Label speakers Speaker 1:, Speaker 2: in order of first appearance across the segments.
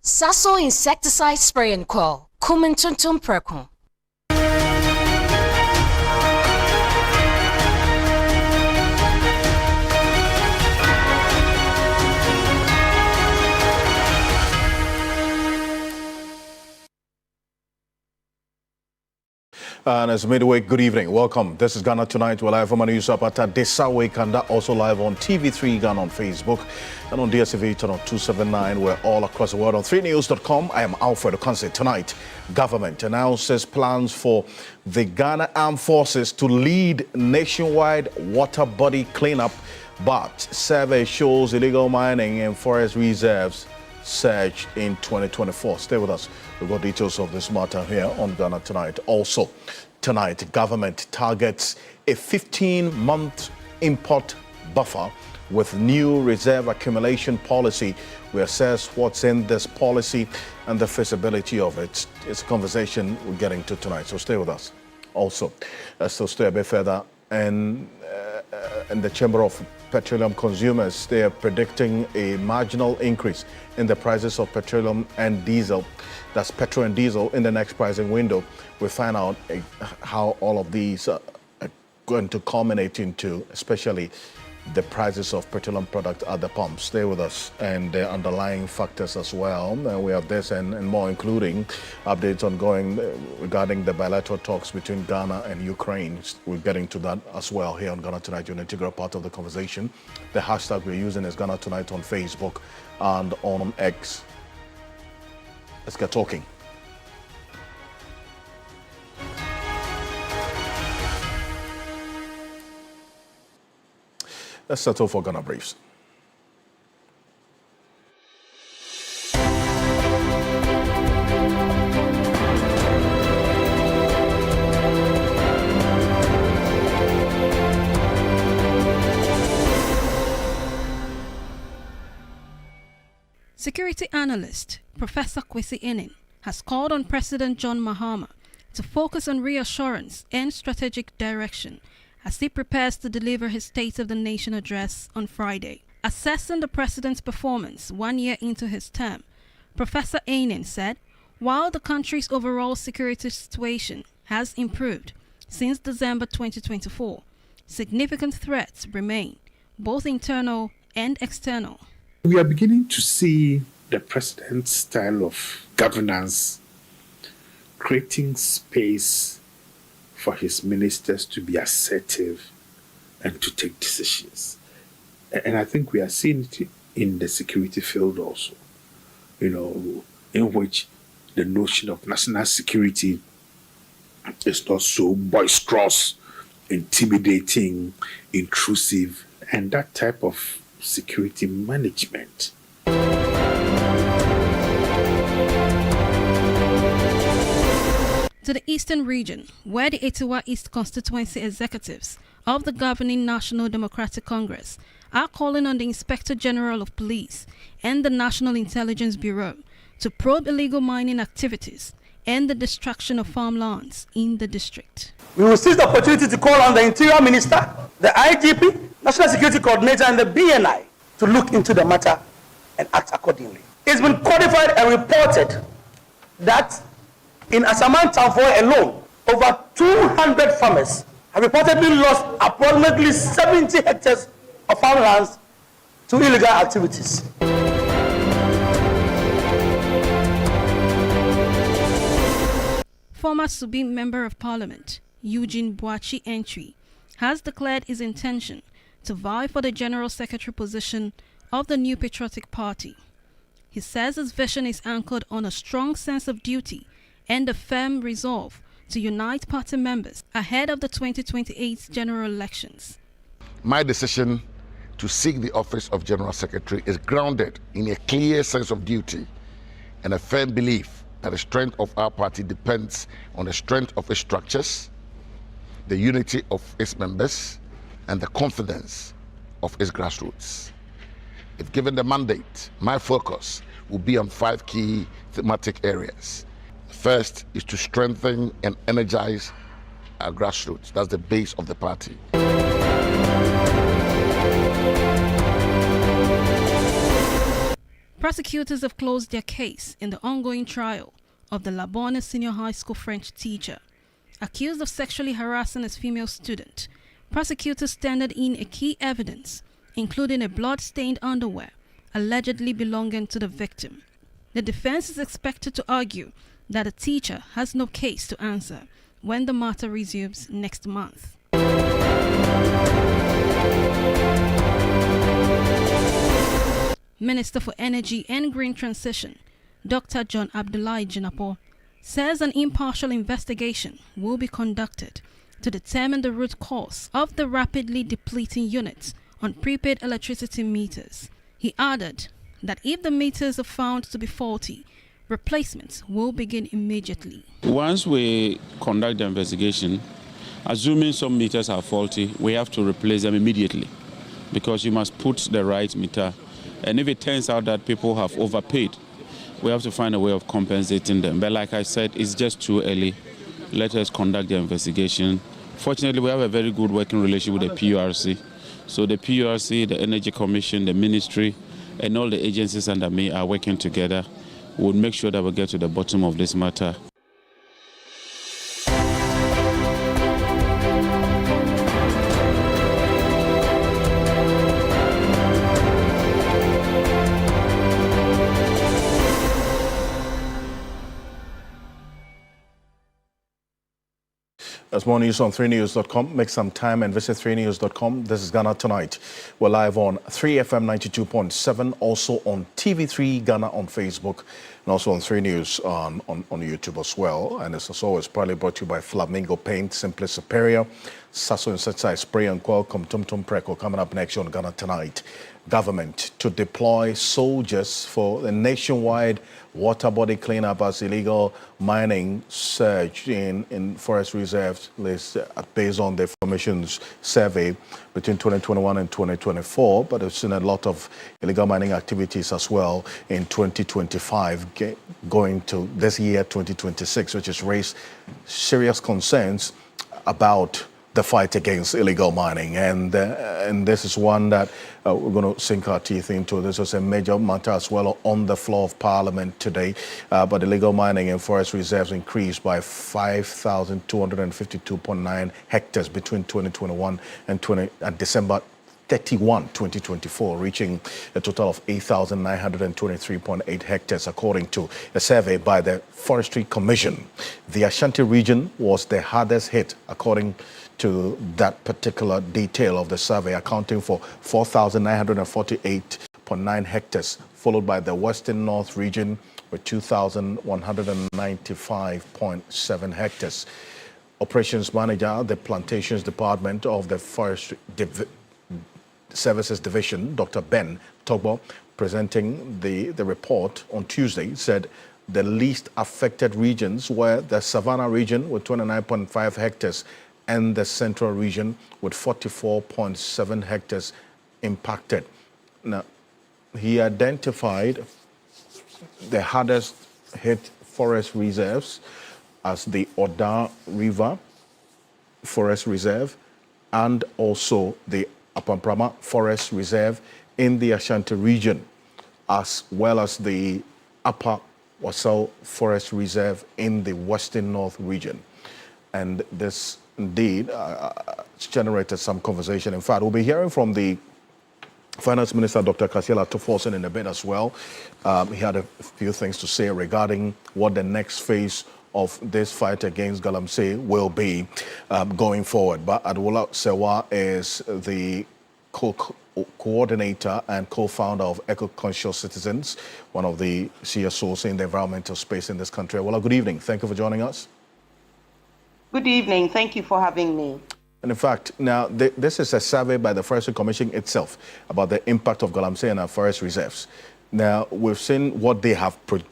Speaker 1: Sasso insecticide spray and coil. Kumentuntum perkum.
Speaker 2: And as midweek, good evening. Welcome. This is Ghana Tonight. We're live from news up at Desa Week and also live on TV3 Ghana on Facebook and on DSTV channel 279. We're all across the world on 3news.com. I am Alfred Okanse. Tonight, government announces plans for the Ghana Armed Forces to lead nationwide water body cleanup, but survey shows illegal mining and forest reserves surge in 2024. Stay with us. We've got details of this matter here on Ghana Tonight. Also, tonight, government targets a 15-month import buffer with new reserve accumulation policy. We assess what's in this policy and the feasibility of it. It's a conversation we're getting to tonight, so stay with us. Also, let's stay a bit further. And in the Chamber of Petroleum Consumers, they are predicting a marginal increase in the prices of petroleum and diesel. That's petrol and diesel in the next pricing window. We'll find out how all of these are going to culminate into, especially the prices of petroleum products at the pump. Stay with us, and the underlying factors as well. And we have this and more, including updates ongoing regarding the bilateral talks between Ghana and Ukraine. We're getting to that as well here on Ghana Tonight. You're an integral part of the conversation. The hashtag we're using is Ghana Tonight on Facebook and on X. Let's get talking. Let's settle for Ghana Briefs.
Speaker 3: Security analyst Professor Kwesi Enin has called on President John Mahama to focus on reassurance and strategic direction as he prepares to deliver his State of the Nation address on Friday. Assessing the president's performance 1 year into his term, Professor Enin said, while the country's overall security situation has improved since December 2024, significant threats remain, both internal and external.
Speaker 4: We are beginning to see the president's style of governance creating space for his ministers to be assertive and to take decisions. And I think we are seeing it in the security field also, in which the notion of national security is not so boisterous, intimidating, intrusive, and that type of security management.
Speaker 3: To the eastern region, where the Etiwa East constituency executives of the governing National Democratic Congress are calling on the Inspector General of Police and the National Intelligence Bureau to probe illegal mining activities and the destruction of farmlands in the district.
Speaker 5: We will seize the opportunity to call on the Interior Minister, the IGP, National Security Coordinator, and the BNI to look into the matter and act accordingly. It's been codified and reported that in Asaman Town alone, over 200 farmers have reportedly lost approximately 70 hectares of farmlands to illegal activities.
Speaker 3: Former Subim Member of Parliament, Eugene Boachi Entry, has declared his intention to vie for the General Secretary position of the New Patriotic Party. He says his vision is anchored on a strong sense of duty and a firm resolve to unite party members ahead of the 2028 general elections.
Speaker 6: My decision to seek the office of General Secretary is grounded in a clear sense of duty and a firm belief that the strength of our party depends on the strength of its structures, the unity of its members, and the confidence of its grassroots. If given the mandate, my focus will be on 5 key thematic areas. First is to strengthen and energize our grassroots. That's the base of the party.
Speaker 3: Prosecutors have closed their case in the ongoing trial of the Labone Senior High School French teacher. Accused of sexually harassing his female student, prosecutors tendered in a key evidence, including a blood-stained underwear allegedly belonging to the victim. The defense is expected to argue that the teacher has no case to answer when the matter resumes next month. Minister for Energy and Green Transition, Dr. John Abdullahi Jinapo, says an impartial investigation will be conducted to determine the root cause of the rapidly depleting units on prepaid electricity meters. He added that if the meters are found to be faulty, replacements will begin immediately.
Speaker 7: Once we conduct the investigation, assuming some meters are faulty, we have to replace them immediately because you must put the right meter. And if it turns out that people have overpaid, we have to find a way of compensating them. But like I said, it's just too early. Let us conduct the investigation. Fortunately, we have a very good working relationship with the PURC. So the PURC, the Energy Commission, the Ministry, and all the agencies under me are working together. We'll make sure that we get to the bottom of this matter.
Speaker 2: That's more news on 3news.com. Make some time and visit 3news.com. This is Ghana Tonight. We're live on 3FM 92.7, also on TV3 Ghana on Facebook, and also on 3 News on YouTube as well. And it's as always proudly brought to you by Flamingo Paint, Simply Superior, Sasso Insecticide Spray and Qualcomm Tum Tum Preco. Coming up next on Ghana Tonight. Government to deploy soldiers for the nationwide water body cleanup as illegal mining surge in forest reserves list based on the formations survey between 2021 and 2024. But it's seen a lot of illegal mining activities as well in 2025 going to this year 2026, which has raised serious concerns about the fight against illegal mining, and this is one that we're going to sink our teeth into. This is a major matter as well on the floor of Parliament today. But illegal mining in forest reserves increased by 5,252.9 hectares between 2021 and December 31, 2024, reaching a total of 8,923.8 hectares, according to a survey by the Forestry Commission. The Ashanti region was the hardest hit, according to that particular detail of the survey, accounting for 4,948.9 hectares, followed by the Western North region with 2,195.7 hectares. Operations Manager, the Plantations Department of the Forestry Services Division, Dr. Ben Togbo, presenting the report on Tuesday, said the least affected regions were the Savannah region with 29.5 hectares and the Central region with 44.7 hectares impacted. Now, he identified the hardest hit forest reserves as the Oda River Forest Reserve and also the Apamprama Forest Reserve in the Ashanti region, as well as the Upper Wasau Forest Reserve in the Western North region. And this indeed generated some conversation. In fact, we'll be hearing from the Finance Minister, Dr. Kasiela Toforson, in a bit as well. He had a few things to say regarding what the next phase of this fight against Galamsey will be going forward. But Adwola Sewa is the coordinator and co-founder of Eco-Conscious Citizens, one of the CSOs in the environmental space in this country. Well, good evening. Thank you for joining us.
Speaker 8: Good evening. Thank you for having me.
Speaker 2: And in fact, now this is a survey by the Forestry Commission itself about the impact of Galamsey and our forest reserves. Now, we've seen what they have put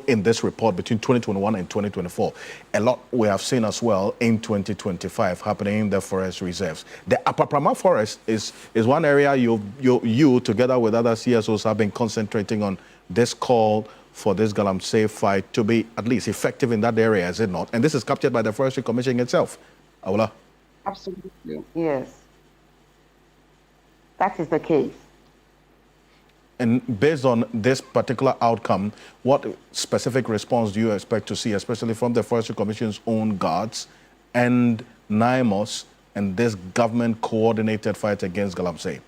Speaker 2: in this report between 2021 and 2024. A lot we have seen as well in 2025 happening in the forest reserves. The Apapama Forest is one area you together with other CSOs have been concentrating on this call for this Galamsey fight to be at least effective in that area, is it not? And this is captured by the Forestry Commission itself. Awula?
Speaker 8: Absolutely. Yes. That is the case.
Speaker 2: And based on this particular outcome, what specific response do you expect to see, especially from the Forestry Commission's own guards and NIMOS and this government-coordinated fight against galamsey?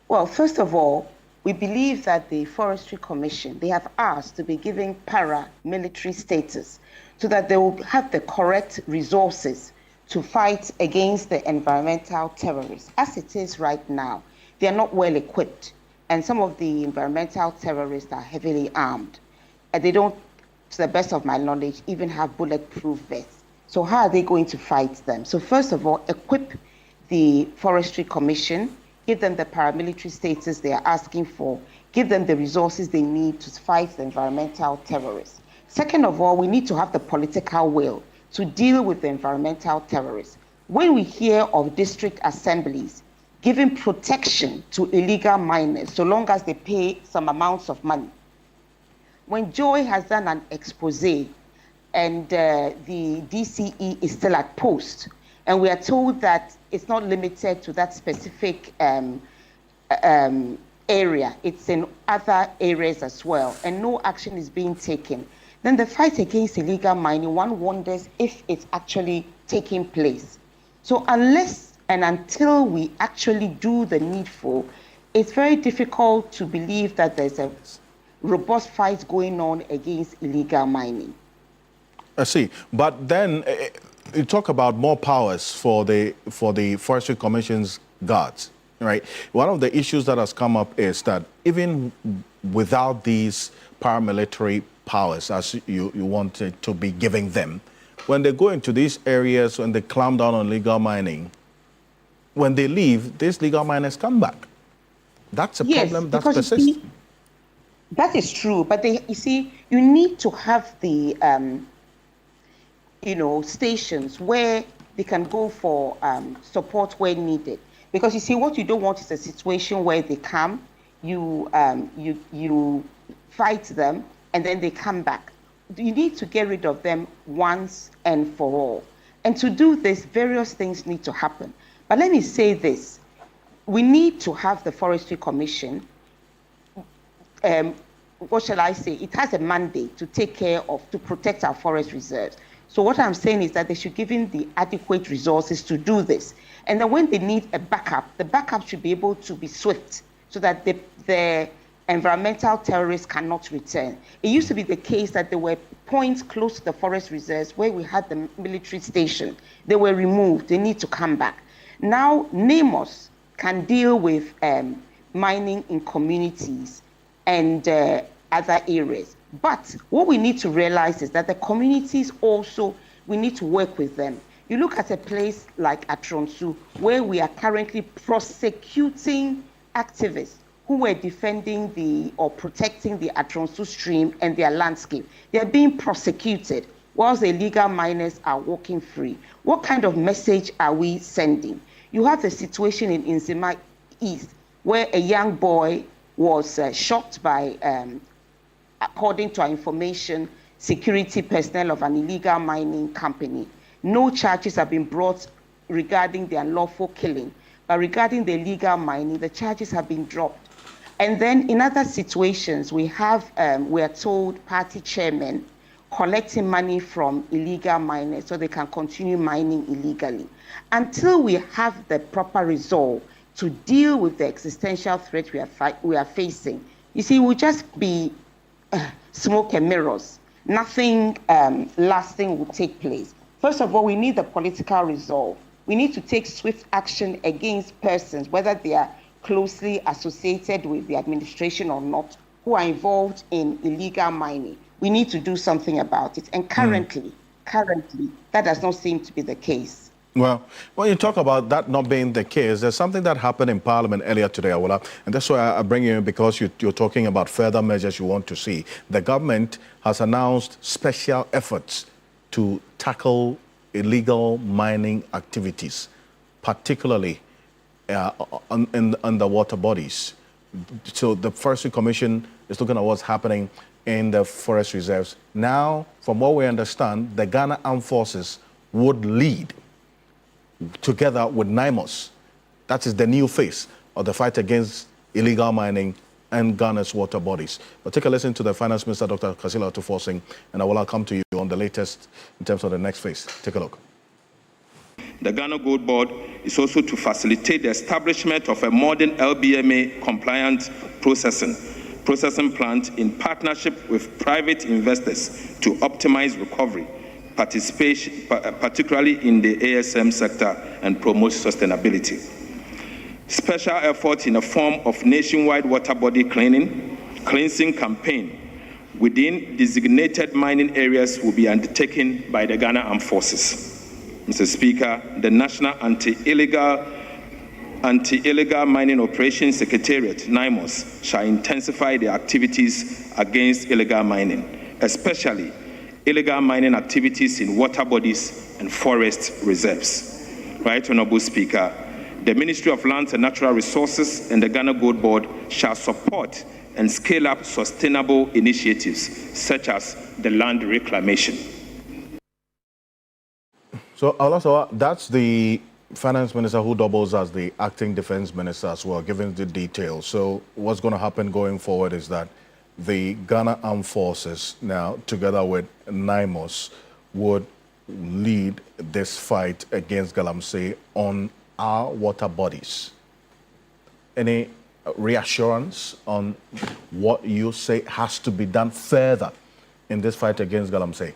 Speaker 8: Well, first of all, we believe that the Forestry Commission, they have asked to be given paramilitary status so that they will have the correct resources to fight against the environmental terrorists. As it is right now, they are not well equipped. And some of the environmental terrorists are heavily armed. And they don't, to the best of my knowledge, even have bulletproof vests. So how are they going to fight them? So first of all, equip the Forestry Commission, give them the paramilitary status they are asking for, give them the resources they need to fight the environmental terrorists. Second of all, we need to have the political will to deal with the environmental terrorists. When we hear of district assemblies giving protection to illegal miners, so long as they pay some amounts of money. When Joy has done an expose and the DCE is still at post, and we are told that it's not limited to that specific area, it's in other areas as well, and no action is being taken, then the fight against illegal mining, one wonders if it's actually taking place. So unless and until we actually do the needful, it's very difficult to believe that there's a robust fight going on against illegal mining.
Speaker 2: I see. But then you talk about more powers for the Forestry Commission's guards, right? One of the issues that has come up is that even without these paramilitary powers, as you wanted to be giving them, when they go into these areas, when they clamp down on legal mining, when they leave, these legal miners come back. That's a problem that persists.
Speaker 8: That is true, but you see, you need to have the, stations where they can go for support where needed. Because you see, what you don't want is a situation where they come, you fight them, and then they come back. You need to get rid of them once and for all. And to do this, various things need to happen. But let me say this, we need to have the Forestry Commission, what shall I say, it has a mandate to take care of, to protect our forest reserves. So what I'm saying is that they should give in the adequate resources to do this. And then when they need a backup, the backup should be able to be swift so that the environmental terrorists cannot return. It used to be the case that there were points close to the forest reserves where we had the military station. They were removed, they need to come back. Now, NIMOS can deal with mining in communities and other areas. But what we need to realize is that the communities also, we need to work with them. You look at a place like Atronsu, where we are currently prosecuting activists who were defending or protecting the Atronsu stream and their landscape. They are being prosecuted whilst the illegal miners are walking free. What kind of message are we sending? You have the situation in Nzima East, where a young boy was shot by, according to our information, security personnel of an illegal mining company. No charges have been brought regarding the unlawful killing, but regarding the illegal mining, the charges have been dropped. And then in other situations, we have, we are told, party chairmen collecting money from illegal miners so they can continue mining illegally. Until we have the proper resolve to deal with the existential threat we are facing, you see, we'll just be smoke and mirrors. Nothing lasting will take place. First of all, we need the political resolve. We need to take swift action against persons, whether they are closely associated with the administration or not, who are involved in illegal mining. We need to do something about it. And currently, that does not seem to be the case.
Speaker 2: Well, when you talk about that not being the case, there's something that happened in Parliament earlier today, Awola, and that's why I bring you in, because you're talking about further measures you want to see. The government has announced special efforts to tackle illegal mining activities, particularly in the water bodies. So the Forestry Commission is looking at what's happening in the forest reserves. Now, from what we understand, the Ghana Armed Forces would lead, together with NIMOS. That is the new face of the fight against illegal mining and Ghana's water bodies. But take a listen to the Finance Minister, Dr. Kasila Tuforsing, and I will come to you on the latest in terms of the next phase. Take a look.
Speaker 9: The Ghana Gold Board is also to facilitate the establishment of a modern LBMA-compliant processing plant in partnership with private investors to optimize recovery, participation, particularly in the ASM sector, and promote sustainability. Special efforts in the form of nationwide water body cleansing campaign within designated mining areas will be undertaken by the Ghana Armed Forces. Mr. Speaker, the National Anti-Illegal Mining Operations Secretariat, NIMOS, shall intensify their activities against illegal mining, especially illegal mining activities in water bodies and forest reserves. Right Honorable Speaker, the Ministry of Lands and Natural Resources and the Ghana Gold Board shall support and scale up sustainable initiatives such as the land reclamation.
Speaker 2: So, also, that's the Finance Minister who doubles as the acting Defense Minister as well, giving the details. So what's going to happen going forward is that the Ghana Armed Forces now, together with NIMOS, would lead this fight against Galamsey on our water bodies. Any reassurance on what you say has to be done further in this fight against Galamsey?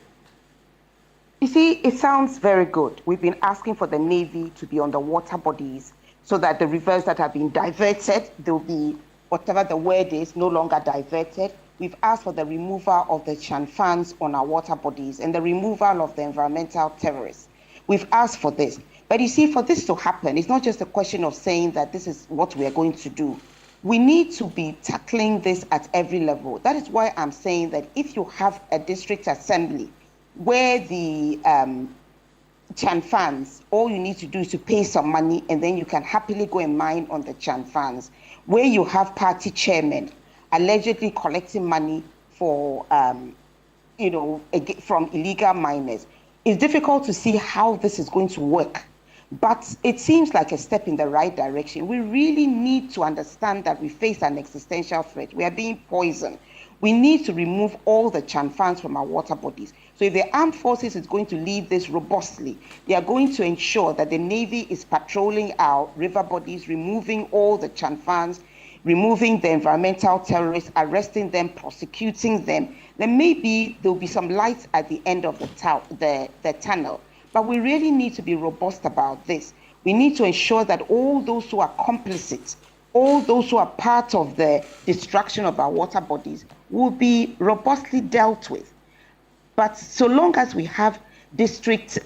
Speaker 8: You see, it sounds very good. We've been asking for the Navy to be on the water bodies so that the rivers that have been diverted, they'll be, whatever the word is, no longer diverted. We've asked for the removal of the chanfans on our water bodies and the removal of the environmental terrorists. We've asked for this. But you see, for this to happen, it's not just a question of saying that this is what we are going to do. We need to be tackling this at every level. That is why I'm saying that if you have a district assembly where the chanfans, all you need to do is to pay some money and then you can happily go and mine on the chanfans, where you have party chairmen allegedly collecting money for, from illegal miners. It's difficult to see how this is going to work, but it seems like a step in the right direction. We really need to understand that we face an existential threat. We are being poisoned. We need to remove all the chanfans from our water bodies. So if the armed forces is going to lead this robustly, they are going to ensure that the Navy is patrolling our river bodies, removing all the chanfans, removing the environmental terrorists, arresting them, prosecuting them. Then maybe there'll be some light at the end of the tunnel. But we really need to be robust about this. We need to ensure that all those who are complicit, all those who are part of the destruction of our water bodies will be robustly dealt with. But so long as we have district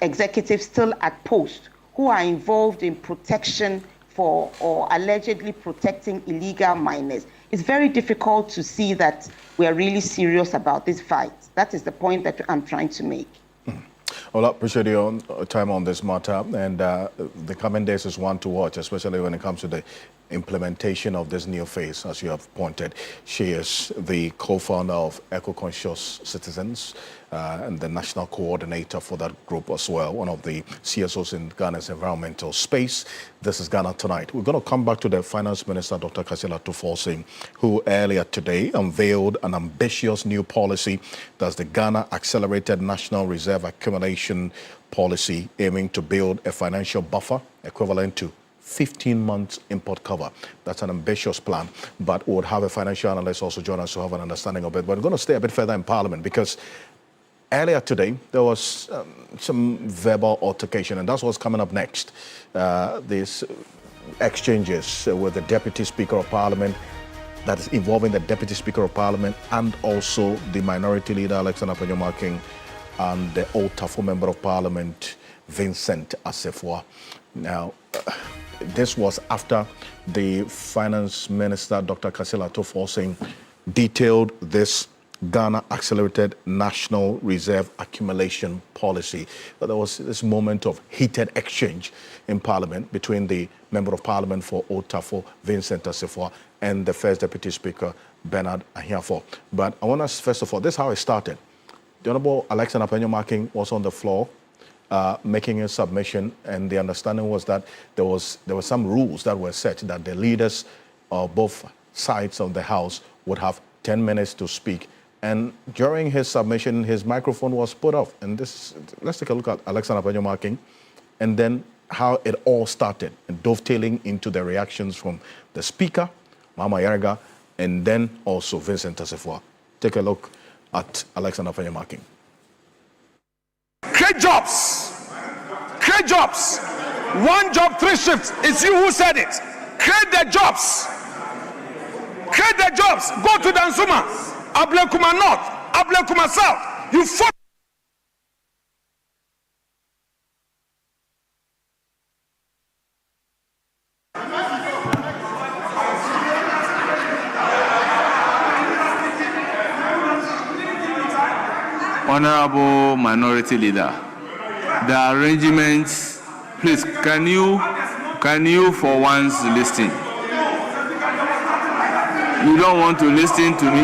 Speaker 8: executives still at post who are involved in protection for or allegedly protecting illegal miners, it's very difficult to see that we are really serious about this fight. That is the point that I'm trying to make.
Speaker 2: Well, I appreciate your time on this matter, and the coming days is one to watch, especially when it comes to the implementation of this new phase, as you have pointed. She is the co-founder of Eco-Conscious Citizens and the national coordinator for that group as well, one of the CSOs in Ghana's environmental space. This is Ghana Tonight. We're going to come back to the Finance Minister, Dr. Kasila Tuforsing, who earlier today unveiled an ambitious new policy. That's the Ghana Accelerated National Reserve Accumulation Policy, aiming to build a financial buffer equivalent to 15 months import cover. That's an ambitious plan, but we would have a financial analyst also join us to have an understanding of it. But we're going to stay a bit further in Parliament because earlier today there was some verbal altercation, and that's what's coming up next. These exchanges with the Deputy Speaker of Parliament, that is involving the Deputy Speaker of Parliament and also the Minority Leader, Alexander Penyamaking, and the Old Tafo Member of Parliament, Vincent Assefuah. Now, this was after the Finance Minister, Dr. Kasila Tuforsing, detailed this Ghana Accelerated National Reserve Accumulation Policy. But there was this moment of heated exchange in Parliament between the Member of Parliament for Old Tafo, Vincent Assefuah, and the First Deputy Speaker, Bernard Ahiafo. But I want us, first of all, this is how it started. The Honourable Alexander Penyamaking was on the floor making a submission, and the understanding was that there were some rules that were set that the leaders of both sides of the House would have 10 minutes to speak. And during his submission, his microphone was put off. And let's take a look at Alexander Panyo and then how it all started, and dovetailing into the reactions from the Speaker, Mama Yarga, and then also Vincent Assefuah. Take a look at Alexander Panyo.
Speaker 10: Create jobs. Create jobs. One job, 3 shifts. It's you who said it. Create the jobs. Create the jobs. Go to Dansuma, Ablekuma North, Ablekuma South. You fought.
Speaker 11: Honorable Minority Leader, the arrangements, please, can you for once listen? You don't want to listen to me?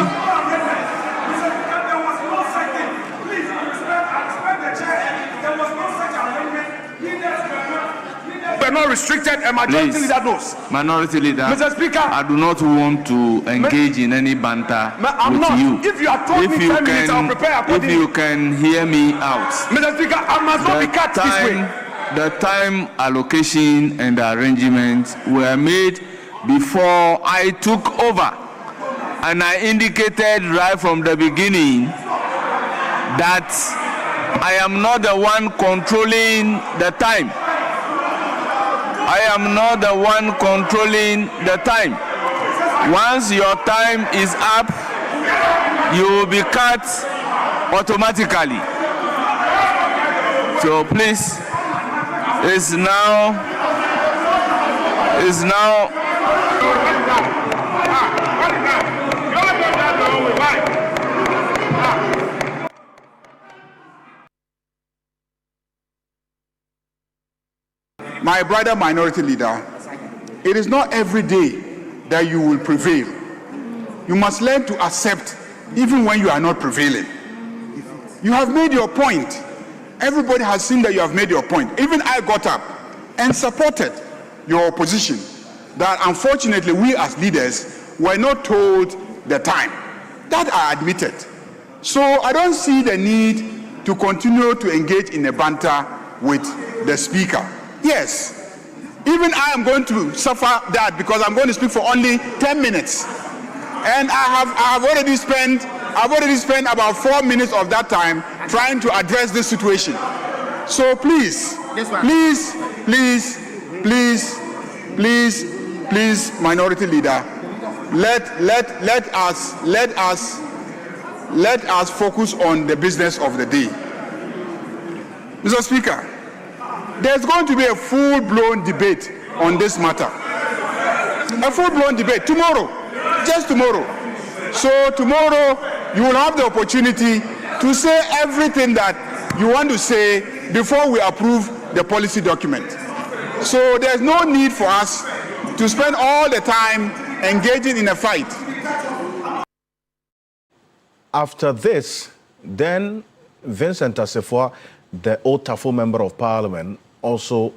Speaker 10: We're not restricted, and Majority
Speaker 11: Please,
Speaker 10: Leader knows.
Speaker 11: Minority Leader,
Speaker 10: Mr. Speaker,
Speaker 11: I do not want to engage in any banter
Speaker 10: I'm
Speaker 11: with
Speaker 10: not.
Speaker 11: you.
Speaker 10: If you have told me 10 minutes, I'll prepare
Speaker 11: If
Speaker 10: accordingly.
Speaker 11: you can hear me out.
Speaker 10: Mr. Speaker, I must not be cut this way.
Speaker 11: The time allocation and the arrangements were made before I took over, and I indicated right from the beginning that I am not the one controlling the time. I am not the one controlling the time. Once your time is up, you will be cut automatically. So please, it's now.
Speaker 10: My brother Minority Leader, it is not every day that you will prevail. You must learn to accept even when you are not prevailing. You have made your point. Everybody has seen that you have made your point. Even I got up and supported your opposition, that unfortunately we as leaders were not told the time. That I admitted. So I don't see the need to continue to engage in a banter with the Speaker. Yes, even I am going to suffer that because I'm going to speak for only 10 minutes. And I've already spent about 4 minutes of that time trying to address this situation. So please, Minority Leader, let us focus on the business of the day. Mr. Speaker, there's going to be a full-blown debate on this matter. A full-blown debate tomorrow, just tomorrow. So tomorrow you will have the opportunity to say everything that you want to say before we approve the policy document. So there's no need for us to spend all the time engaging in a fight.
Speaker 2: After this, then Vincent Assefuah, the Otafo Member of Parliament, also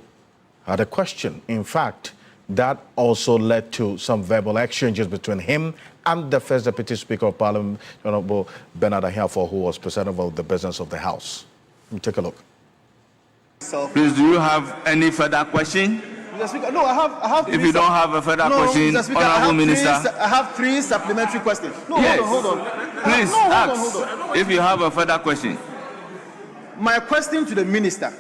Speaker 2: had a question. In fact, that also led to some verbal exchanges between him and the first Deputy Speaker of Parliament, Honorable Bernard Ahiafo, who was presiding over the business of the House. Let me take a look.
Speaker 11: Please, do you have any further question?
Speaker 12: Mr. Speaker, no, I have.
Speaker 11: If you don't have a further question,
Speaker 12: Mr. Speaker,
Speaker 11: Honorable Minister.
Speaker 12: I have 3 supplementary questions. No,
Speaker 11: yes.
Speaker 12: hold on.
Speaker 11: Please ask if you have a further question.
Speaker 12: My question to the Minister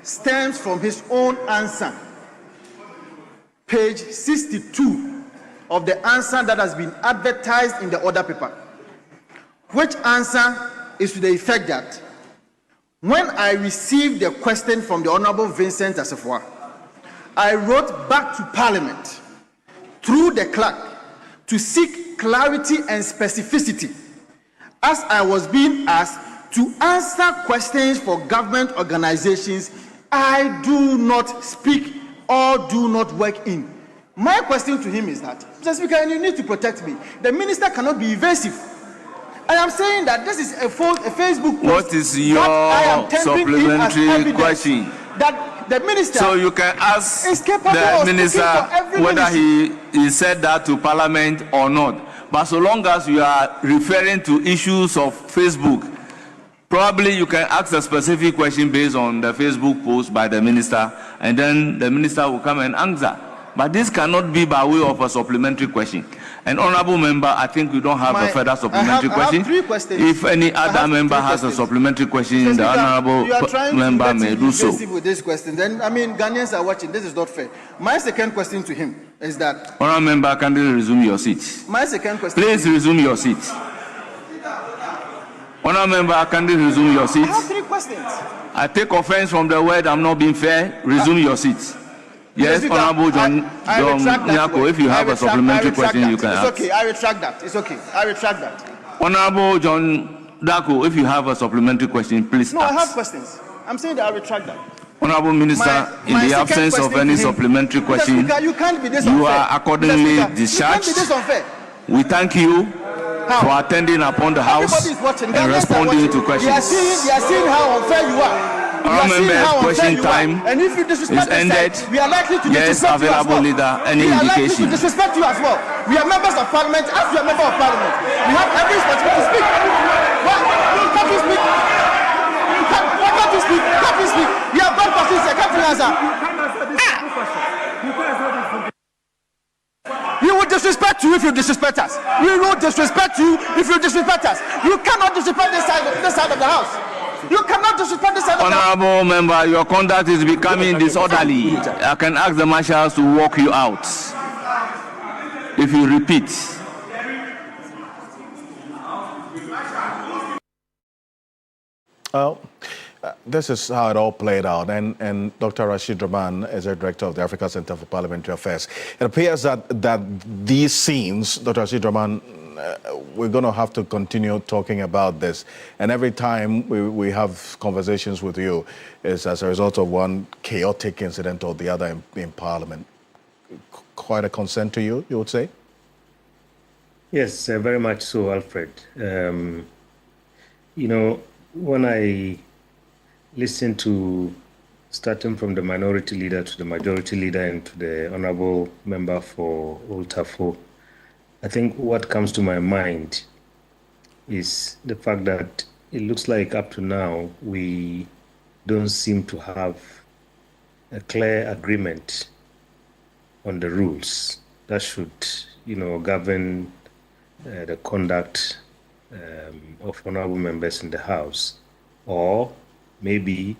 Speaker 12: stems from his own answer. Page 62 of the answer that has been advertised in the order paper, which answer is to the effect that when I received the question from the Honorable Vincent Assefuah, I wrote back to Parliament through the clerk to seek clarity and specificity as I was being asked to answer questions for government organizations I do not speak or do not work in. My question to him is that, Mr. Speaker, and you need to protect me. The minister cannot be evasive. I am saying that this is a Facebook post.
Speaker 11: What is your supplementary question?
Speaker 12: That The minister.
Speaker 11: So you can ask
Speaker 12: is capable
Speaker 11: the
Speaker 12: of
Speaker 11: minister whether he said that to Parliament or not. But so long as you are referring to issues of Facebook, probably you can ask a specific question based on the Facebook post by the minister, and then the minister will come and answer. But this cannot be by way of a supplementary question. An honorable member, I think we don't have a further supplementary question.
Speaker 12: I have 3 questions.
Speaker 11: If any other member has a supplementary question, the honorable member may do so.
Speaker 12: With this question, then I mean, Ghanaians are watching. This is not fair. My second question to him is that.
Speaker 11: Honorable member, can you resume your seat?
Speaker 12: My second question.
Speaker 11: Please resume your seat. Honorable member, can you resume your seat?
Speaker 12: I have 3 questions.
Speaker 11: I take offense from the word I'm not being fair. Resume your seat. Yes, Honorable John Nyako, if you have a supplementary question, you can ask.
Speaker 12: It's okay, I retract that. It's okay, I retract that.
Speaker 11: Honorable John Dako, if you have a supplementary question, please
Speaker 12: No,
Speaker 11: ask.
Speaker 12: I have questions. I'm saying that I retract that.
Speaker 11: Honorable Minister, in the absence of any supplementary question,
Speaker 12: you can't be this unfair.
Speaker 11: You are accordingly discharged.
Speaker 12: You can't be this unfair.
Speaker 11: We thank you for attending upon the House and responding to questions.
Speaker 12: They are seeing how unfair you are.
Speaker 11: Honorable member, question time
Speaker 12: and if you disrespect
Speaker 11: is ended.
Speaker 12: We are likely to
Speaker 11: Yes,
Speaker 12: disrespect you as
Speaker 11: available
Speaker 12: well.
Speaker 11: leader, any
Speaker 12: we are likely
Speaker 11: indication?
Speaker 12: to disrespect you as well. We are members of Parliament. As you are member of Parliament, you have every responsibility to speak. Why can't you speak? Why can't you speak? Can't you speak? We have got questions here. Can't you answer? We will disrespect you if you disrespect us. We will disrespect you if you disrespect us. You cannot disrespect this side of the house. You cannot disrespect this side of the house.
Speaker 11: Honorable member, your conduct is becoming disorderly. I can ask the marshals to walk you out if you repeat.
Speaker 2: Well, this is how it all played out, and Dr. Rashid Rahman is the director of the Africa Center for Parliamentary Affairs. It appears that these scenes, Dr. Rashid Rahman, we're going to have to continue talking about this, and every time we have conversations with you is as a result of one chaotic incident or the other in Parliament. Quite a concern to you, you would say?
Speaker 13: Yes, very much so, Alfred. You know, when I listen to, starting from the minority leader to the majority leader and to the honorable member for Old Tafo, I think what comes to my mind is the fact that it looks like up to now we don't seem to have a clear agreement on the rules that should, you know, govern the conduct of honorable members in the House, or maybe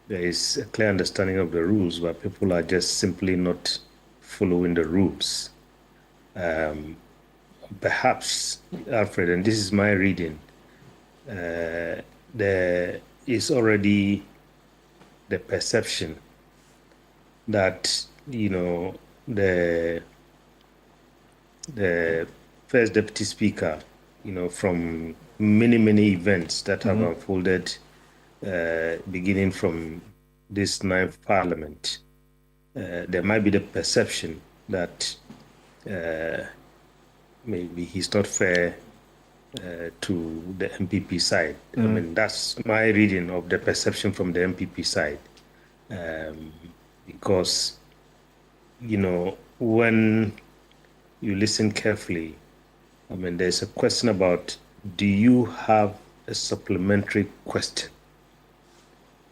Speaker 13: there is a clear understanding of the rules, but people are just simply not following the rules. Perhaps, Alfred, and this is my reading, there is already the perception that, you know, the First Deputy Speaker, you know, from many events that have unfolded beginning from this 9th Parliament, there might be the perception that maybe he's not fair to the MPP side. I mean, that's my reading of the perception from the MPP side. Because, you know, when you listen carefully, I mean, there's a question about, do you have a supplementary question?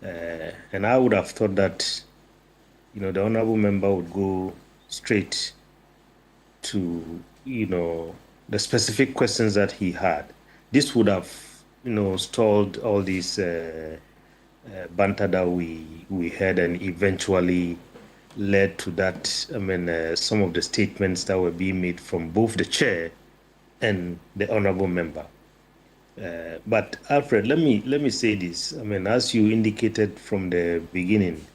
Speaker 13: And I would have thought that, you know, the honorable member would go straight to, you know, the specific questions that he had. This would have, you know, stalled all these banter that we had and eventually led to that, I mean, some of the statements that were being made from both the chair and the honorable member. But Alfred, let me say this. I mean, as you indicated from the beginning,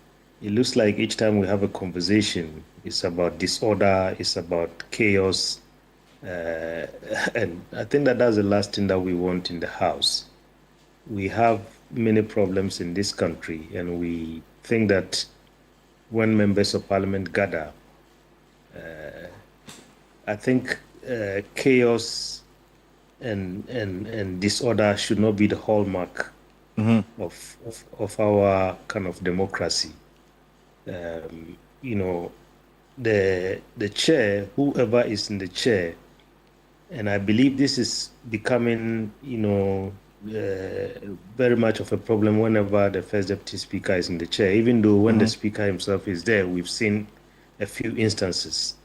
Speaker 13: it looks like each time we have a conversation, it's about disorder, it's about chaos, and I think that that's the last thing that we want in the House. We have many problems in this country, and we think that when members of Parliament gather, I think chaos and disorder should not be the hallmark of our kind of democracy. you know, the chair, whoever is in the chair, and I believe this is becoming, you know, very much of a problem whenever the first deputy speaker is in the chair, even though when the speaker himself is there, we've seen a few instances.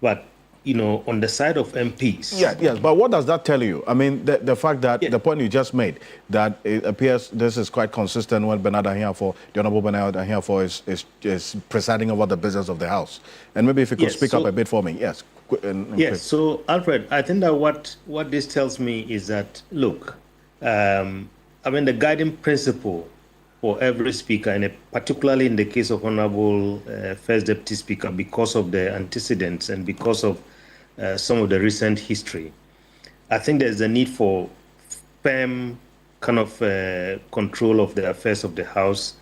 Speaker 13: But, you know, on the side of MPs.
Speaker 2: Yes, but what does that tell you? I mean, the fact that the point you just made, that it appears this is quite consistent when Bernard Ahiafo, the Honorable Bernard Ahiafo is presiding over the business of the House. And maybe if you could speak up a bit for me. Yes.
Speaker 13: Yes, so Alfred, I think that what this tells me is that, look, I mean, the guiding principle for every speaker, and particularly in the case of Honorable First Deputy Speaker, because of the antecedents and because of some of the recent history, I think there's a need for firm kind of control of the affairs of the House.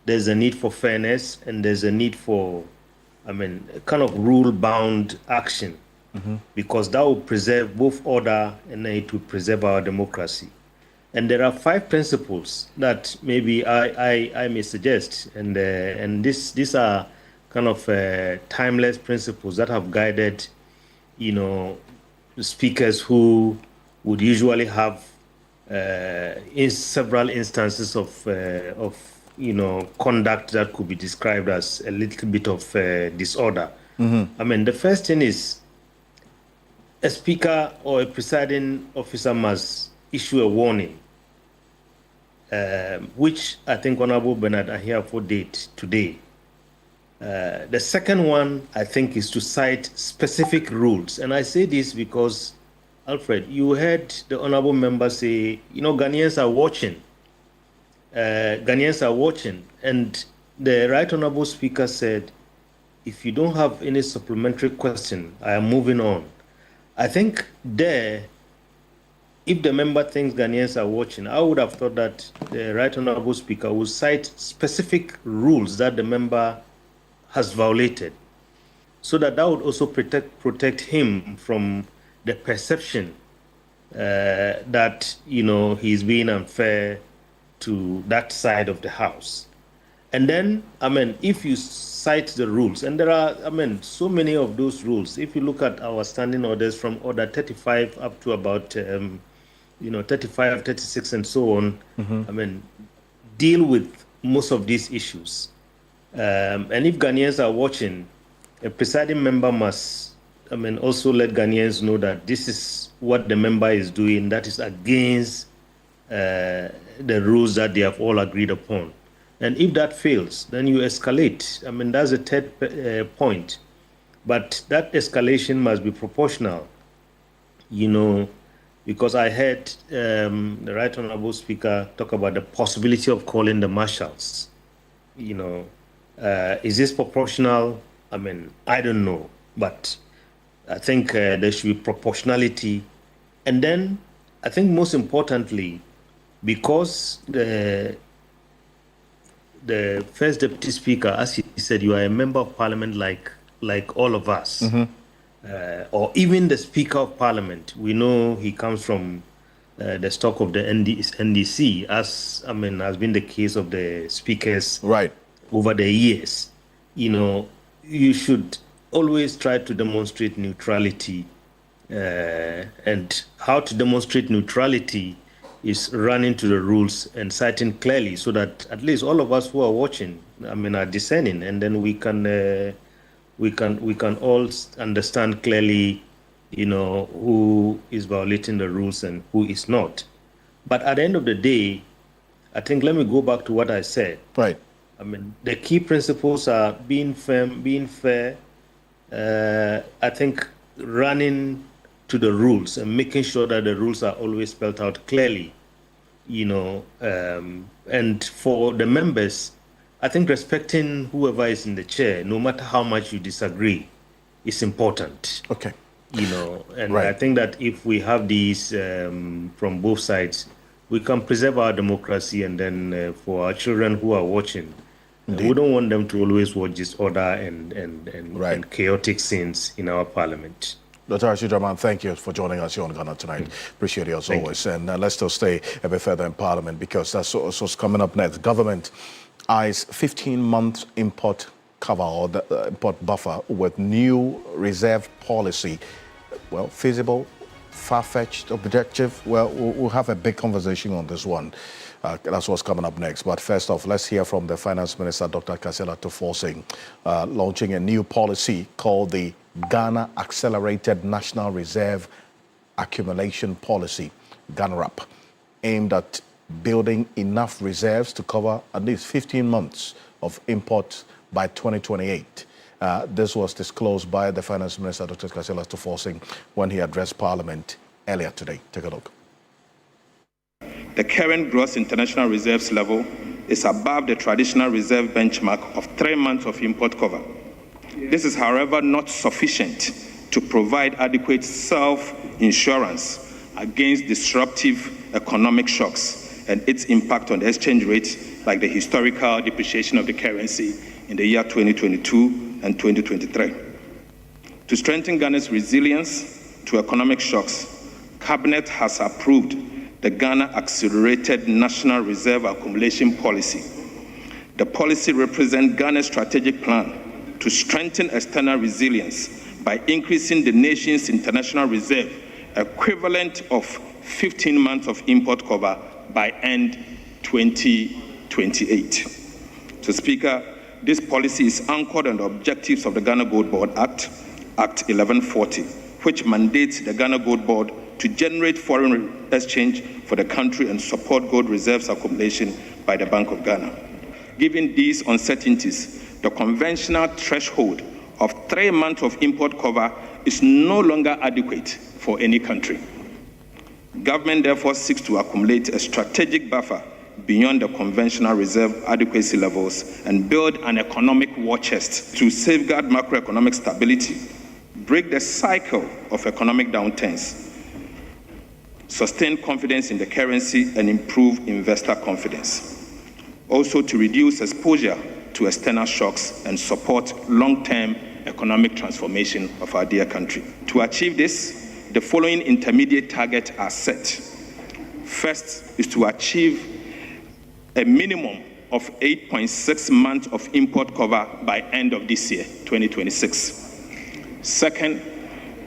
Speaker 13: There's a need for fairness, and there's a need for, I mean, kind of rule-bound action, because that will preserve both order and it will preserve our democracy. And there are 5 principles that maybe I may suggest, and these are kind of timeless principles that have guided, you know, speakers who would usually have in several instances of you know, conduct that could be described as a little bit of disorder. I mean, the first thing is a speaker or a presiding officer must issue a warning, which I think Honorable Bernard Ahiafo did today. The second one, I think, is to cite specific rules. And I say this because, Alfred, you heard the Honorable member say, you know, Ghanaians are watching. Ghanaians are watching. And the Right Honorable Speaker said, if you don't have any supplementary question, I am moving on. I think there, if the member thinks Ghanaians are watching, I would have thought that the Right Honorable Speaker would cite specific rules that the member has violated, so that would also protect him from the perception that, you know, he's being unfair to that side of the House. And then, I mean, if you cite the rules, and there are, I mean, so many of those rules. If you look at our standing orders from Order 35 up to about, you know, 35, 36, and so on, I mean, deal with most of these issues. And if Ghanaians are watching, a presiding member must, I mean, also let Ghanaians know that this is what the member is doing that is against the rules that they have all agreed upon. And if that fails, then you escalate. I mean, that's a third point. But that escalation must be proportional, you know, because I heard the Right Honorable Speaker talk about the possibility of calling the marshals. You know, is this proportional? I mean, I don't know. But I think there should be proportionality. And then I think most importantly, because the First Deputy Speaker, as he said, you are a member of Parliament like all of us, or even the Speaker of Parliament. We know he comes from the stock of the NDC, as I mean has been the case of the speakers over the years. You know, you should always try to demonstrate neutrality, and how to demonstrate neutrality is running to the rules and citing clearly, so that at least all of us who are watching, I mean, are discerning, and then we can all understand clearly, you know, who is violating the rules and who is not. But at the end of the day, I think, let me go back to what I said.
Speaker 2: Right.
Speaker 13: I mean, the key principles are being firm, being fair. I think running to the rules and making sure that the rules are always spelled out clearly, you know, and for the members, I think respecting whoever is in the chair, no matter how much you disagree, is important.
Speaker 2: Okay.
Speaker 13: You know, and I think that if we have these from both sides, we can preserve our democracy, and then for our children who are watching, we don't want them to always watch disorder and chaotic scenes in our parliament.
Speaker 2: Dr. Rashid Rahman, thank you for joining us here on Ghana Tonight. Appreciate it as always. And let's still stay a bit further in Parliament, because that's what's coming up next. Government eyes 15-month import cover or the import buffer with new reserve policy. Well, feasible, far-fetched, objective? Well, we'll have a big conversation on this one. That's what's coming up next. But first off, let's hear from the Finance Minister, Dr. Kasela Tuforsin, launching a new policy called the Ghana Accelerated National Reserve Accumulation Policy, GANRAP, aimed at building enough reserves to cover at least 15 months of imports by 2028. This was disclosed by the Finance Minister, Dr. Kasela Tuforsin, when he addressed Parliament earlier today. Take a look.
Speaker 9: The current gross international reserves level is above the traditional reserve benchmark of 3 months of import cover. This is, however, not sufficient to provide adequate self-insurance against disruptive economic shocks and its impact on the exchange rate, like the historical depreciation of the currency in the year 2022 and 2023. To strengthen Ghana's resilience to economic shocks, Cabinet has approved the Ghana Accelerated National Reserve Accumulation Policy. The policy represents Ghana's strategic plan to strengthen external resilience by increasing the nation's international reserve equivalent of 15 months of import cover by end 2028. So, Speaker, this policy is anchored on the objectives of the Ghana Gold Board Act, Act 1140, which mandates the Ghana Gold Board to generate foreign exchange for the country and support gold reserves accumulation by the Bank of Ghana. Given these uncertainties, the conventional threshold of 3 months of import cover is no longer adequate for any country. Government therefore seeks to accumulate a strategic buffer beyond the conventional reserve adequacy levels and build an economic war chest to safeguard macroeconomic stability, break the cycle of economic downturns, sustain confidence in the currency, and improve investor confidence. Also to reduce exposure to external shocks and support long-term economic transformation of our dear country. To achieve this, the following intermediate targets are set. First is to achieve a minimum of 8.6 months of import cover by end of this year, 2026. Second,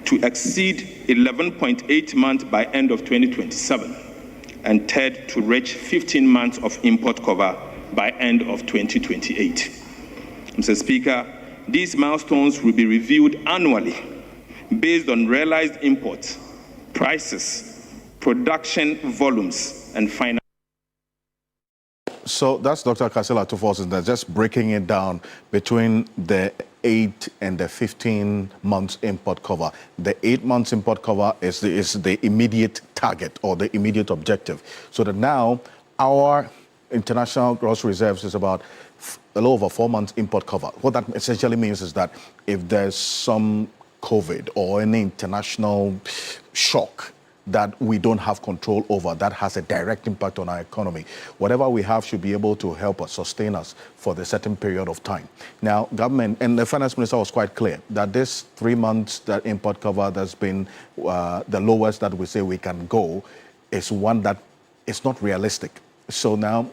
Speaker 9: to exceed 11.8 months by end of 2027. And third, to reach 15 months of import cover by end of 2028. Mr. Speaker, these milestones will be reviewed annually based on realized imports, prices, production volumes, and finance.
Speaker 2: So that's Dr. Kasela Tuforsin there, just breaking it down between the 8 and the 15 months import cover. The 8 months import cover is the immediate target or the immediate objective. So that now our international gross reserves is about a little over 4 months import cover. What that essentially means is that if there's some COVID or any international shock that we don't have control over, that has a direct impact on our economy, whatever we have should be able to help us, sustain us for the certain period of time. Now, government and the Finance Minister was quite clear that this 3 months that import cover that's been the lowest that we say we can go is one that is not realistic. So now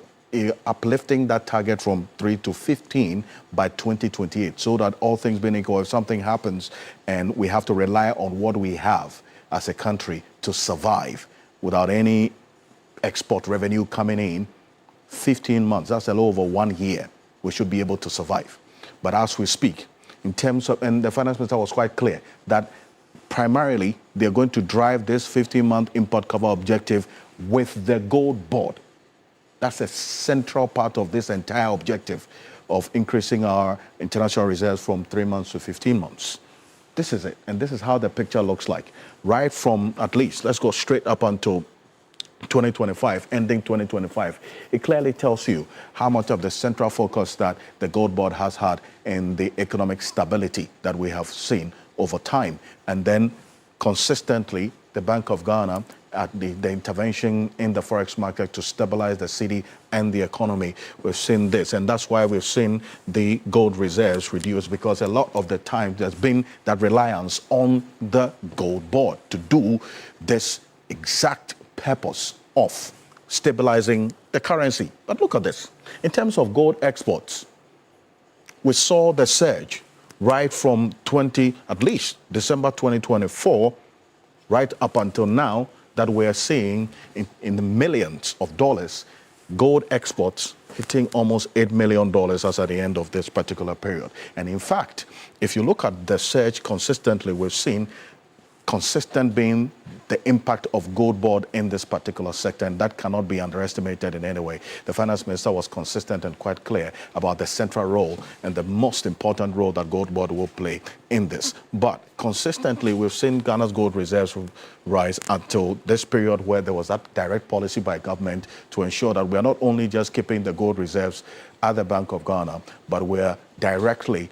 Speaker 2: uplifting that target from 3 to 15 by 2028, so that all things being equal, if something happens and we have to rely on what we have as a country to survive without any export revenue coming in, 15 months, that's a little over 1 year, we should be able to survive. But as we speak, in terms of, and the Finance Minister was quite clear that primarily they're going to drive this 15-month import cover objective with the gold board. That's a central part of this entire objective of increasing our international reserves from 3 months to 15 months. This is it, and this is how the picture looks like. Right from, at least, let's go straight up until 2025, ending 2025. It clearly tells you how much of the central focus that the gold board has had in the economic stability that we have seen over time. And then consistently, the Bank of Ghana at the intervention in the forex market to stabilize the city and the economy. We've seen this, and that's why we've seen the gold reserves reduce, because a lot of the time there's been that reliance on the gold board to do this exact purpose of stabilizing the currency. But look at this. In terms of gold exports, we saw the surge right from at least December 2024, right up until now, that we're seeing in the millions of dollars, gold exports hitting almost $8 million as at the end of this particular period. And in fact, if you look at the surge consistently, we've seen consistent being the impact of gold board in this particular sector, and that cannot be underestimated in any way. The finance minister was consistent and quite clear about the central role and the most important role that gold board will play in this. But consistently, we've seen Ghana's gold reserves rise until this period where there was that direct policy by government to ensure that we are not only just keeping the gold reserves at the Bank of Ghana, but we're directly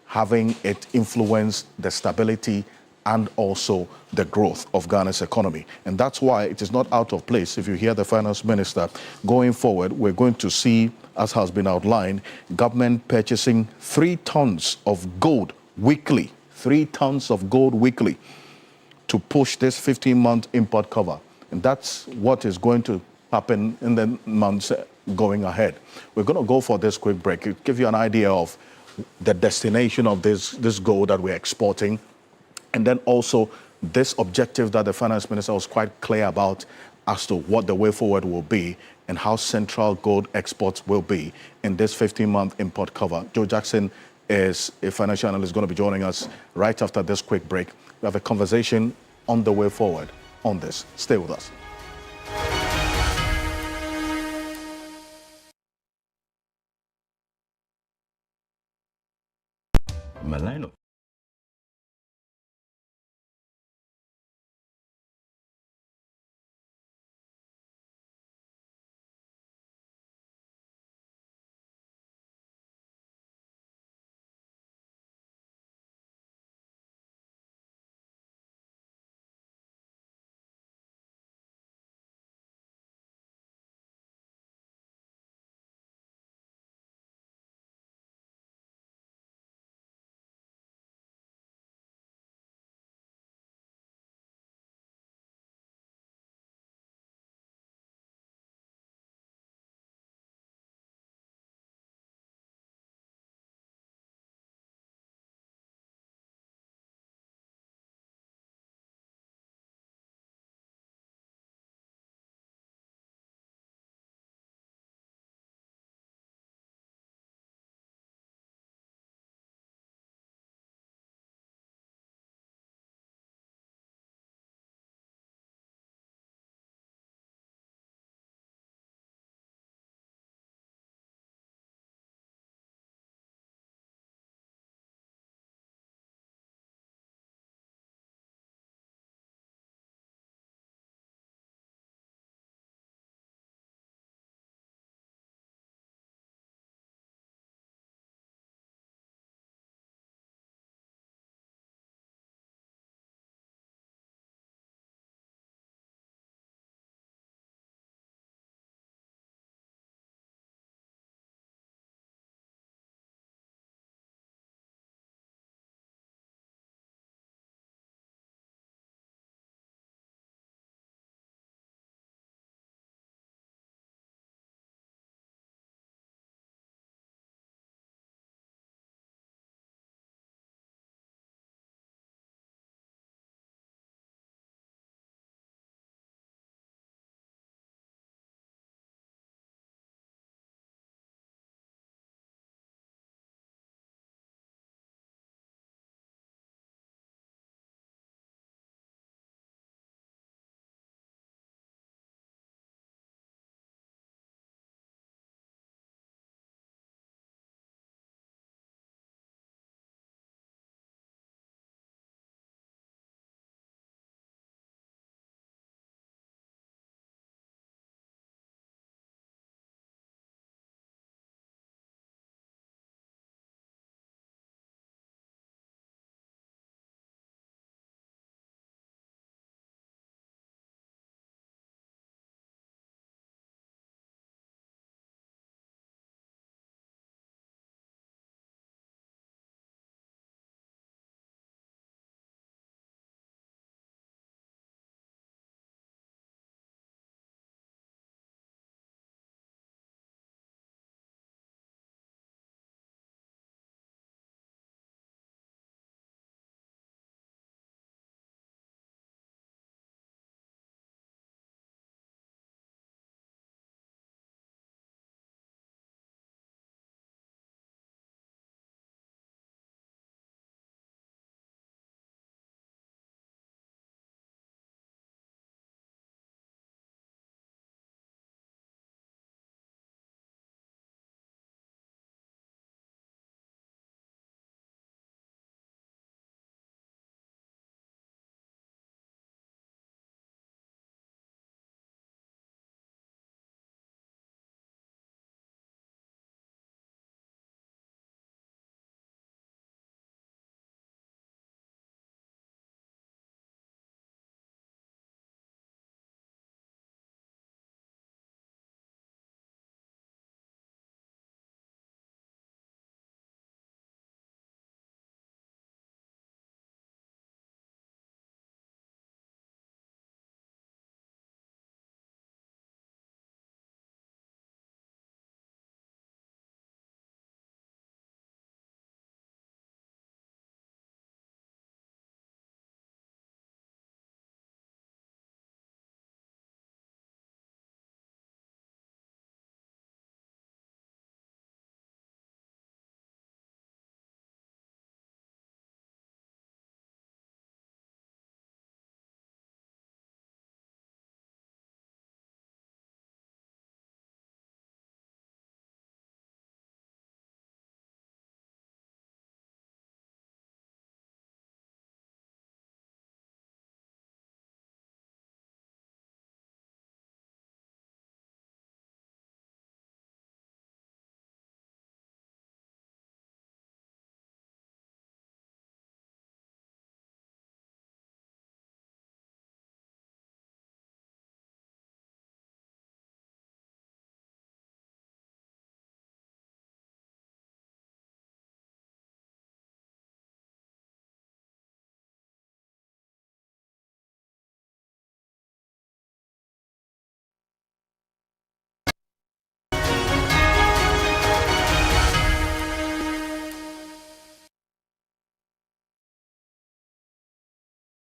Speaker 2: having it influence the stability and also the growth of Ghana's economy. And that's why it is not out of place. If you hear the finance minister, going forward, we're going to see, as has been outlined, government purchasing 3 tons of gold weekly, 3 tons of gold weekly to push this 15-month import cover. And that's what is going to happen in the months going ahead. We're going to go for this quick break. It'll give you an idea of the destination of this gold that we're exporting, and then also this objective that the finance minister was quite clear about as to what the way forward will be and how central gold exports will be in this 15-month import cover. Joe Jackson is a financial analyst going to be joining us right after this quick break. We have a conversation on the way forward on this. Stay with us.
Speaker 14: My line of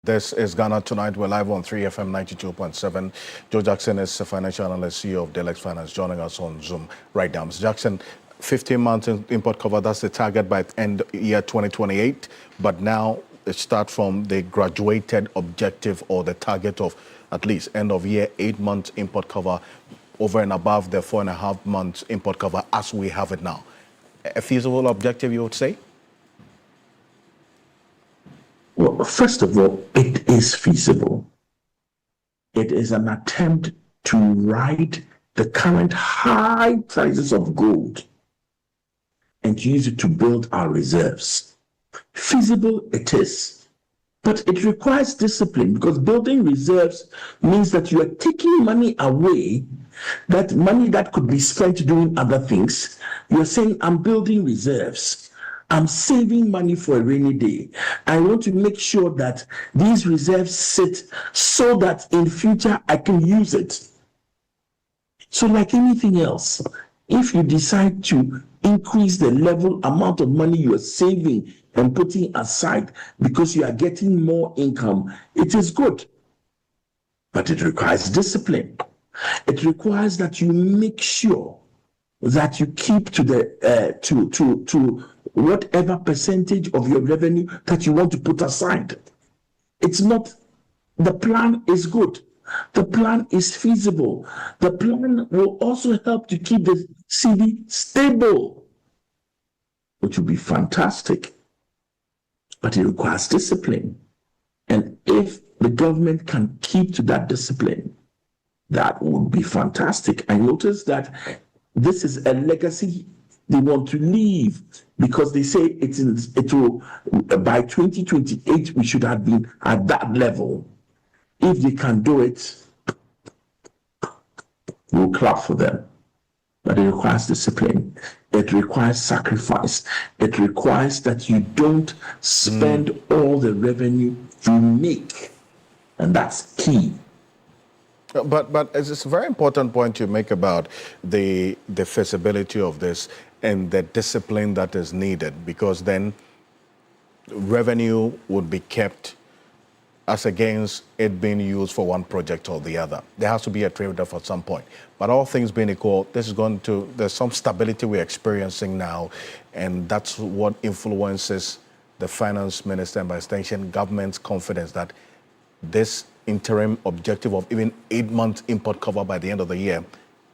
Speaker 2: This is Ghana Tonight. We're live on 3FM 92.7. Joe Jackson is a financial analyst, CEO of Delex Finance, joining us on Zoom right now. Mr. Jackson, 15 months import cover, that's the target by end year 2028. But now it starts from the graduated objective or the target of at least end of year 8 months import cover over and above the 4.5 months import cover as we have it now. A feasible objective, you would say?
Speaker 14: Well, first of all, it is feasible. It is an attempt to ride the current high prices of gold and to use it to build our reserves. Feasible it is, but it requires discipline, because building reserves means that you are taking money away, that money that could be spent doing other things. You're saying, I'm building reserves. I'm saving money for a rainy day. I want to make sure that these reserves sit so that in future I can use it. So like anything else, if you decide to increase the amount of money you are saving and putting aside because you are getting more income, it is good. But it requires discipline. It requires that you make sure that you keep to the to whatever percentage of your revenue that you want to put aside. It's not, the plan is good. The plan is feasible. The plan will also help to keep the cedi stable, which would be fantastic. But it requires discipline. And if the government can keep to that discipline, that would be fantastic. I notice that this is a legacy they want to leave, because they say it will by 2028 we should have been at that level. If they can do it, we'll clap for them. But it requires discipline. It requires sacrifice. It requires that you don't spend all the revenue you make, and that's key.
Speaker 2: But it's a very important point you make about the feasibility of this and the discipline that is needed, because then revenue would be kept as against it being used for one project or the other. There has to be a trade-off at some point. But all things being equal, there's some stability we're experiencing now, and that's what influences the finance minister and by extension government's confidence that this interim objective of even 8 months import cover by the end of the year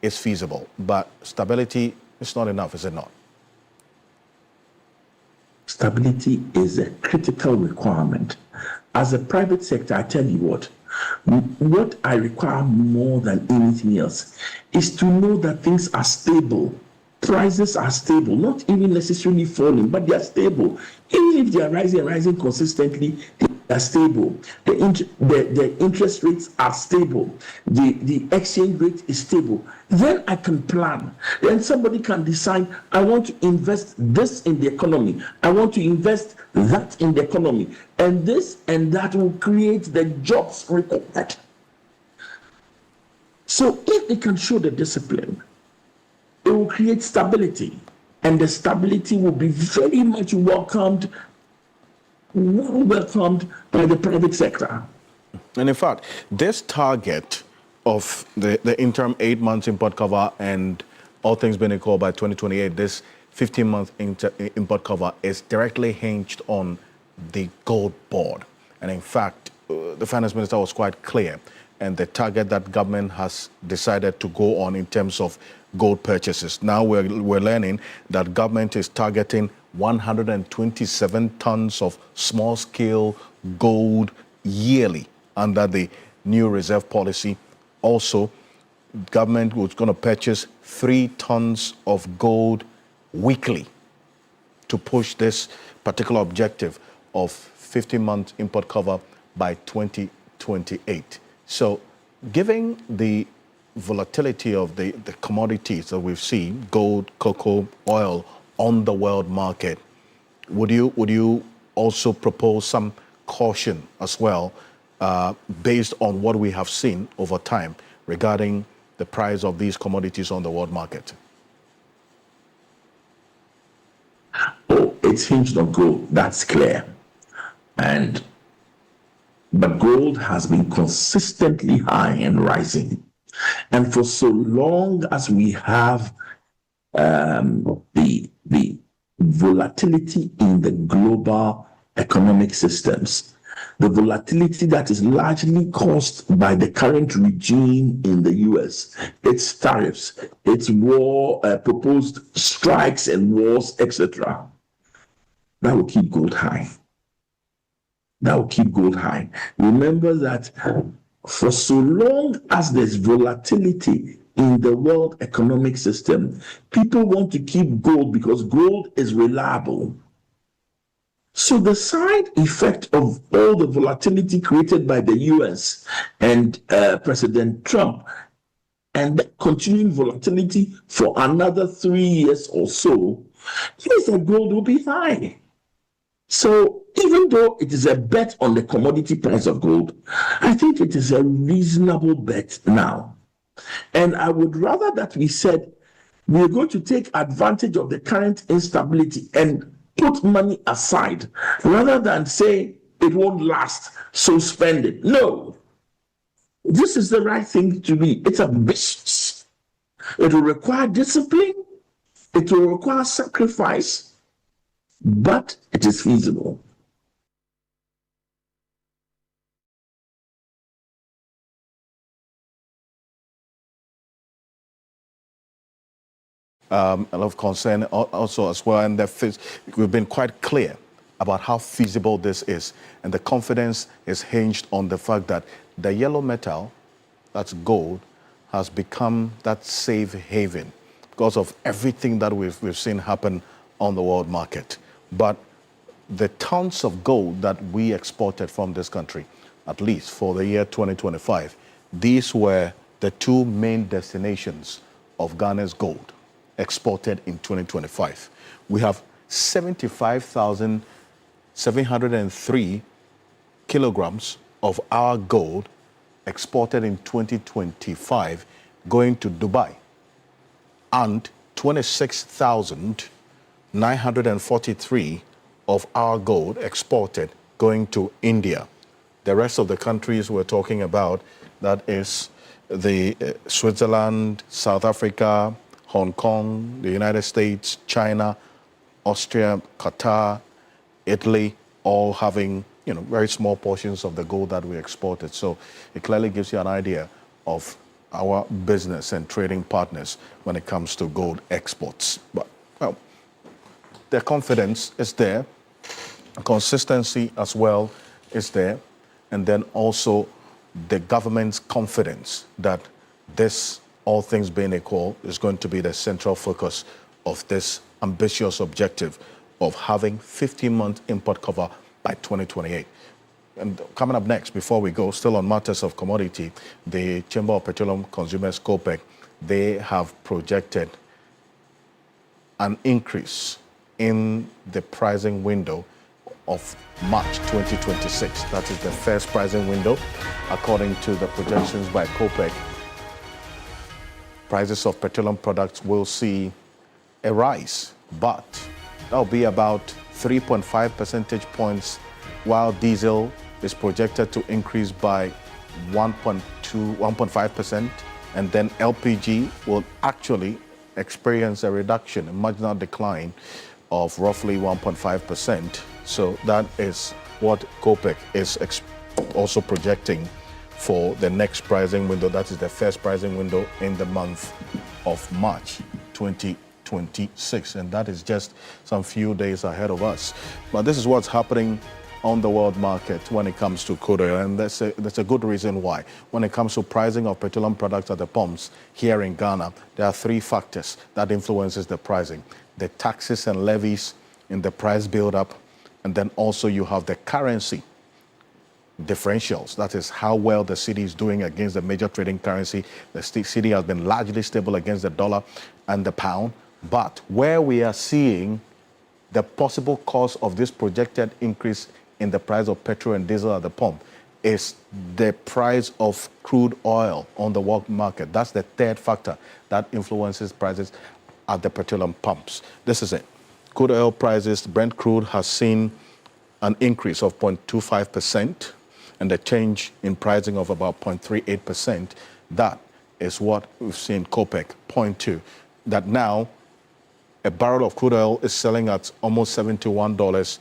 Speaker 2: is feasible. But stability is not enough, is it not?
Speaker 14: Stability is a critical requirement. As a private sector, I tell you what I require more than anything else is to know that things are stable. Prices are stable, not even necessarily falling, but they are stable. Even if they are rising consistently, they are stable. The interest rates are stable. The exchange rate is stable. Then I can plan. Then somebody can decide, I want to invest this in the economy. I want to invest that in the economy. And this and that will create the jobs required. So if they can show the discipline, it will create stability, and the stability will be very much welcomed by the private sector.
Speaker 2: And in fact, this target of the interim 8 months import cover and all things being equal by 2028, this 15-month import cover is directly hinged on the gold board. And in fact, the finance minister was quite clear, and the target that government has decided to go on in terms of gold purchases. Now we're learning that government is targeting 127 tons of small-scale gold yearly under the new reserve policy. Also, government was going to purchase 3 tons of gold weekly to push this particular objective of 15-month import cover by 2028. So, given the volatility of the commodities that we've seen, gold, cocoa, oil, on the world market, would you also propose some caution as well, based on what we have seen over time regarding the price of these commodities on the world market?
Speaker 14: Oh, it's hinged on gold, that's clear. And but gold has been consistently high and rising. And for so long as we have the volatility in the global economic systems, the volatility that is largely caused by the current regime in the US, its tariffs, its war, proposed strikes and wars, etc., that will keep gold high. That will keep gold high. Remember that for so long as there's volatility in the world economic system, people want to keep gold because gold is reliable. So the side effect of all the volatility created by the US and President Trump, and the continuing volatility for another 3 years or so, means that gold will be high. So even though it is a bet on the commodity price of gold, I think it is a reasonable bet now. And I would rather that we said we're going to take advantage of the current instability and put money aside rather than say it won't last, so spend it. No, this is the right thing to be. It's a business. It will require discipline. It will require sacrifice, but it is feasible.
Speaker 2: A lot of concern also as well, and we've been quite clear about how feasible this is, and the confidence is hinged on the fact that the yellow metal, that's gold, has become that safe haven because of everything that we've seen happen on the world market. But the tons of gold that we exported from this country, at least for the year 2025, these were the two main destinations of Ghana's gold exported in 2025. We have 75,703 kilograms of our gold exported in 2025 going to Dubai, and 26,943 of our gold exported going to India. The rest of the countries we're talking about, that is the Switzerland, South Africa, Hong Kong, the United States, China, Austria, Qatar, Italy, all having very small portions of the gold that we exported. So it clearly gives you an idea of our business and trading partners when it comes to gold exports. But well, the confidence is there, consistency as well is there, and then also the government's confidence that this, all things being equal, is going to be the central focus of this ambitious objective of having 15-month import cover by 2028. And coming up next, before we go, still on matters of commodity, the Chamber of Petroleum Consumers, COPEC, they have projected an increase in the pricing window of March 2026. That is the first pricing window. According to the projections by COPEC, prices of petroleum products will see a rise, but that'll be about 3.5 percentage points, while diesel is projected to increase by 1.5%, and then LPG will actually experience a reduction, a marginal decline of roughly 1.5%. So that is what COPEC is also projecting for the next pricing window. That is the first pricing window in the month of March 2026. And that is just some few days ahead of us. But this is what's happening on the world market when it comes to crude oil. And that's a good reason why. When it comes to pricing of petroleum products at the pumps here in Ghana, there are three factors that influences the pricing. The taxes and levies in the price build-up, and then also you have the currency differentials. That is how well the cedi is doing against the major trading currency. The cedi has been largely stable against the dollar and the pound. But where we are seeing the possible cause of this projected increase in the price of petrol and diesel at the pump is the price of crude oil on the world market. That's the third factor that influences prices at the petroleum pumps. This is it. Crude oil prices, Brent crude has seen an increase of 0.25%. and the change in pricing of about 0.38%, that is what we've seen COPEC point to, that now a barrel of crude oil is selling at almost $71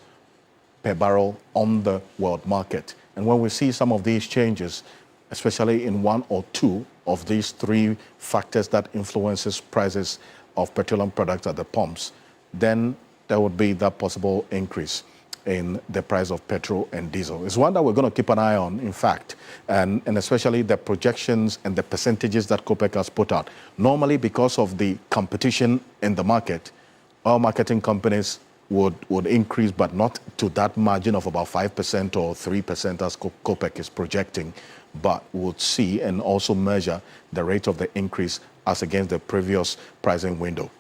Speaker 2: per barrel on the world market. And when we see some of these changes, especially in one or two of these three factors that influences prices of petroleum products at the pumps, then there would be that possible increase in the price of petrol and diesel. It's one that we're going to keep an eye on, in fact, and especially the projections and the percentages that COPEC has put out. Normally, because of the competition in the market, oil marketing companies would increase, but not to that margin of about 5% or 3% as COPEC is projecting, but would see and also measure the rate of the increase as against the previous pricing window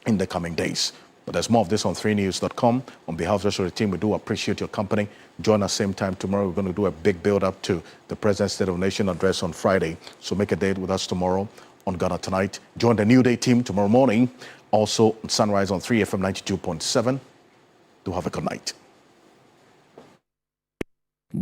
Speaker 2: in the coming days. But there's more of this on 3news.com. On behalf of the rest of the team, we do appreciate your company. Join us same time tomorrow. We're going to do a big build-up to the President's State of the Nation address on Friday. So make a date with us tomorrow on Ghana Tonight. Join the New Day team tomorrow morning. Also, Sunrise on 3FM 92.7. Do have a good night.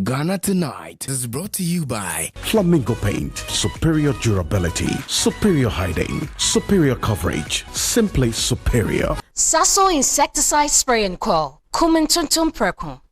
Speaker 15: Ghana Tonight is brought to you by Flamingo Paint. Superior durability, superior hiding, superior coverage, simply superior.
Speaker 1: Sasso insecticide spray and quell. Kumin tuntum prekun.